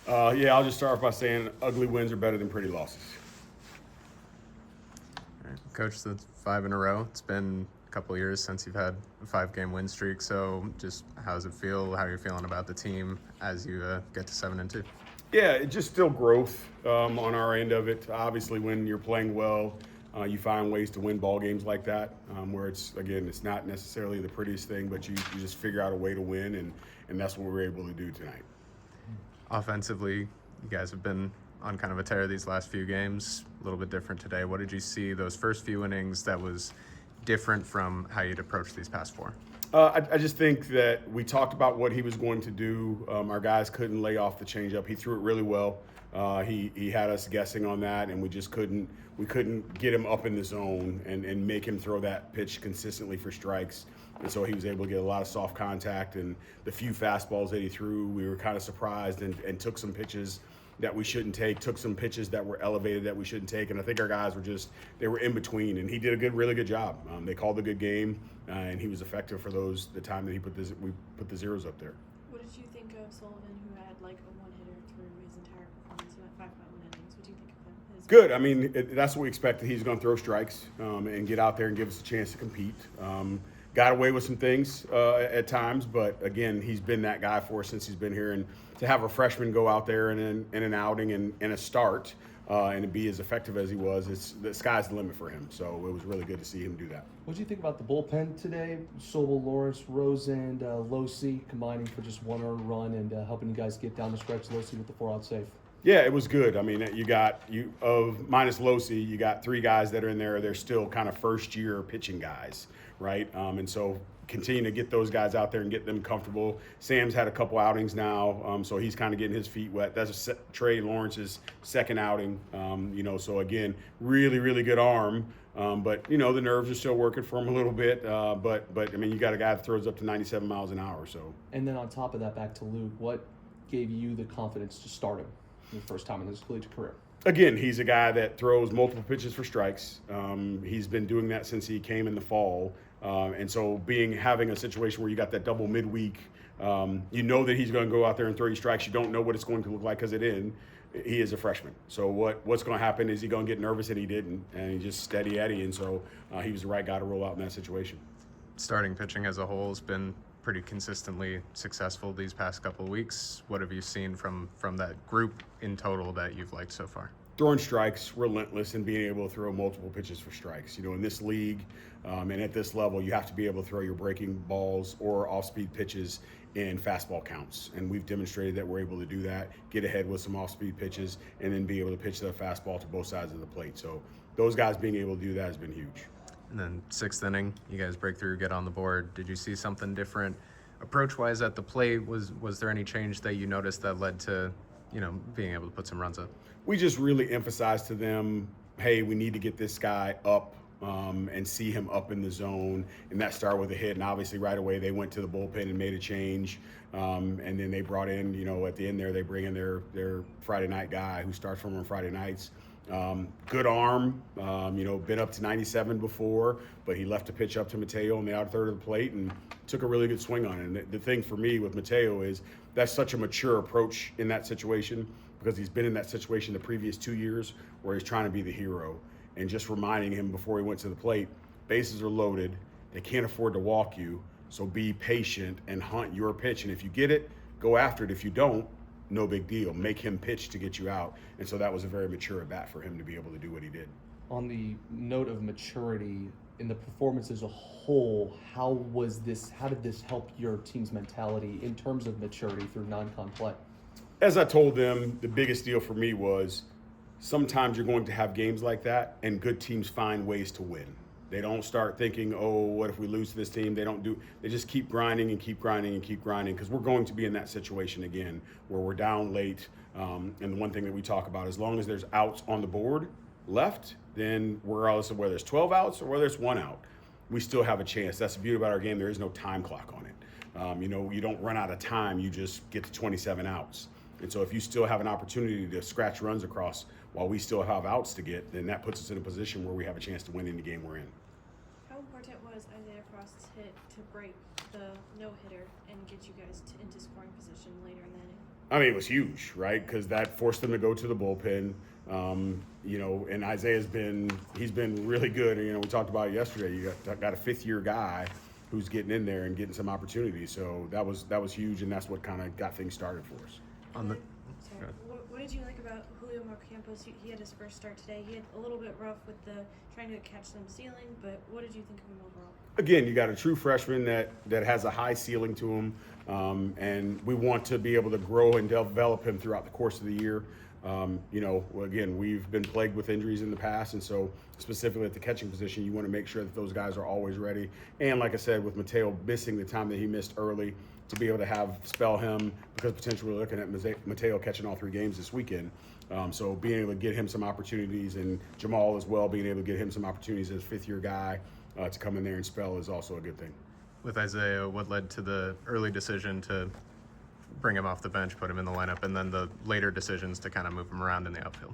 Yeah, I'll just start off by saying ugly wins are better than pretty losses. All right. Coach, that's 5 in a row. It's been a couple of years since you've had a 5-game win streak. So just how does it feel? How are you feeling about the team as you get to 7-2? Yeah, it's just still growth on our end of it. Obviously, when you're playing well, you find ways to win ball games like that, where it's not necessarily the prettiest thing, but you just figure out a way to win, and that's what we were able to do tonight. Offensively, you guys have been on kind of a tear these last few games, a little bit different today. What did you see those first few innings that was different from how you'd approached these past 4? I just think that we talked about what he was going to do. Our guys couldn't lay off the changeup. He threw it really well. He had us guessing on that, and we just couldn't get him up in the zone and make him throw that pitch consistently for strikes. And so he was able to get a lot of soft contact, and the few fastballs that he threw, we were kind of surprised and took some pitches that we shouldn't take, took some pitches that were elevated that we shouldn't take. And I think our guys they were in between, and he did a really good job. They called a good game, and he was effective for the time that we put the zeros up there. What did you think of Sullivan, who had like a one-hitter through his entire performance? He went 5 innings. What do you think of him? Good. I mean, that's what we expected. He's going to throw strikes and get out there and give us a chance to compete. Got away with some things at times, but again, he's been that guy for us since he's been here. And to have a freshman go out there in an outing and a start and to be as effective as he was, the sky's the limit for him. So it was really good to see him do that. What do you think about the bullpen today? Sobel, Lawrence, Rose, and Losi combining for just 1 earned run and helping you guys get down the stretch. Losi with the 4-out save. Yeah, it was good. I mean, minus Losi, you got 3 guys that are in there. They're still kind of first-year pitching guys, right? And so continue to get those guys out there and get them comfortable. Sam's had a couple outings now, so he's kind of getting his feet wet. That's Trey Lawrence's second outing, so again, really, really good arm. But, the nerves are still working for him a little bit. But I mean, you got a guy that throws up to 97 miles an hour. So. And then on top of that, back to Luke, what gave you the confidence to start him the first time in his collegiate career? Again, he's a guy that throws multiple pitches for strikes. He's been doing that since he came in the fall. And so having a situation where you got that double midweek, you know that he's going to go out there and throw you strikes. You don't know what it's going to look like because he is a freshman. So what's going to happen is he going to get nervous, and he didn't. And he just steady Eddie. And so he was the right guy to roll out in that situation. Starting pitching as a whole has been pretty consistently successful these past couple of weeks. What have you seen from that group in total that you've liked so far? Throwing strikes, relentless, and being able to throw multiple pitches for strikes. In this league and at this level, you have to be able to throw your breaking balls or off-speed pitches in fastball counts. And we've demonstrated that we're able to do that, get ahead with some off-speed pitches, and then be able to pitch the fastball to both sides of the plate. So those guys being able to do that has been huge. And then 6th inning, you guys break through, get on the board. Did you see something different approach-wise at the plate? Was there any change that you noticed that led to, being able to put some runs up? We just really emphasized to them, hey, we need to get this guy up and see him up in the zone. And that started with a hit. And obviously right away they went to the bullpen and made a change. And then they brought in, at the end there, they bring in their Friday night guy who starts from on Friday nights. Good arm, been up to 97 before, but he left a pitch up to Mateo on the outer third of the plate and took a really good swing on it. And the thing for me with Mateo is that's such a mature approach in that situation, because he's been in that situation the previous 2 years where he's trying to be the hero, and just reminding him before he went to the plate, bases are loaded, they can't afford to walk you, so be patient and hunt your pitch. And if you get it, go after it. If you don't, no big deal. Make him pitch to get you out. And so that was a very mature at bat for him to be able to do what he did. On the note of maturity, in the performance as a whole, how did this help your team's mentality in terms of maturity through non-con play? As I told them, the biggest deal for me was sometimes you're going to have games like that, and good teams find ways to win. They don't start thinking, oh, what if we lose to this team? They just keep grinding and keep grinding and keep grinding, because we're going to be in that situation again where we're down late. And the one thing that we talk about, as long as there's outs on the board left, then regardless of whether there's 12 outs or whether it's 1 out, we still have a chance. That's the beauty about our game. There is no time clock on it. You don't run out of time. You just get to 27 outs. And so if you still have an opportunity to scratch runs across while we still have outs to get, then that puts us in a position where we have a chance to win any game we're in. How important was Isaiah Frost's hit to break the no-hitter and get you guys into scoring position later in the inning? I mean, it was huge, right? Because that forced them to go to the bullpen. And Isaiah's been really good. And, we talked about it yesterday. You got a fifth-year guy who's getting in there and getting some opportunities. So that was huge, and that's what kind of got things started for us. Sorry. What did you like about Julio Marcampos? He had his first start today. He had a little bit rough with the trying to catch some ceiling, but what did you think of him overall? Again, you got a true freshman that has a high ceiling to him, and we want to be able to grow and develop him throughout the course of the year. Again, we've been plagued with injuries in the past, and so specifically at the catching position, you want to make sure that those guys are always ready. And like I said, with Mateo missing the time that he missed early, to be able to spell him, because potentially we're looking at Mateo catching all 3 games this weekend. So being able to get him some opportunities, and Jamal as well, being able to get him some opportunities as a fifth-year guy to come in there and spell is also a good thing. With Isaiah, what led to the early decision to bring him off the bench, put him in the lineup, and then the later decisions to kind of move him around in the outfield?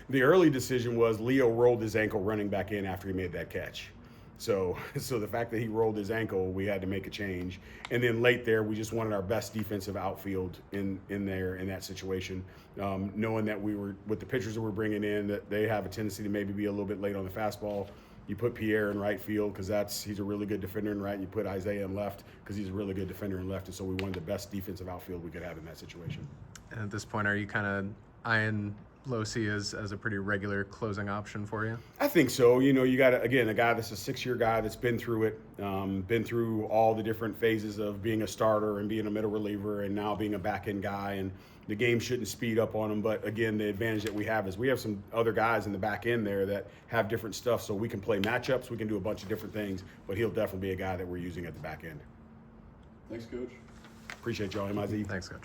The early decision was Leo rolled his ankle running back in after he made that catch. So the fact that he rolled his ankle, we had to make a change. And then late there, we just wanted our best defensive outfield in there in that situation, knowing that we were, with the pitchers that we're bringing in, that they have a tendency to maybe be a little bit late on the fastball. You put Pierre in right field because he's a really good defender in right, and you put Isaiah in left because he's a really good defender in left, and so we wanted the best defensive outfield we could have in that situation. And at this point, are you kind of eyeing Losi as a pretty regular closing option for you? I think so. You got, again, a guy that's a 6-year guy that's been through it, been through all the different phases of being a starter and being a middle reliever and now being a back-end guy, and the game shouldn't speed up on him. But again, the advantage that we have is we have some other guys in the back end there that have different stuff, so we can play matchups, we can do a bunch of different things, but he'll definitely be a guy that we're using at the back end. Thanks, Coach. Appreciate y'all, MIZ. Thanks, Coach.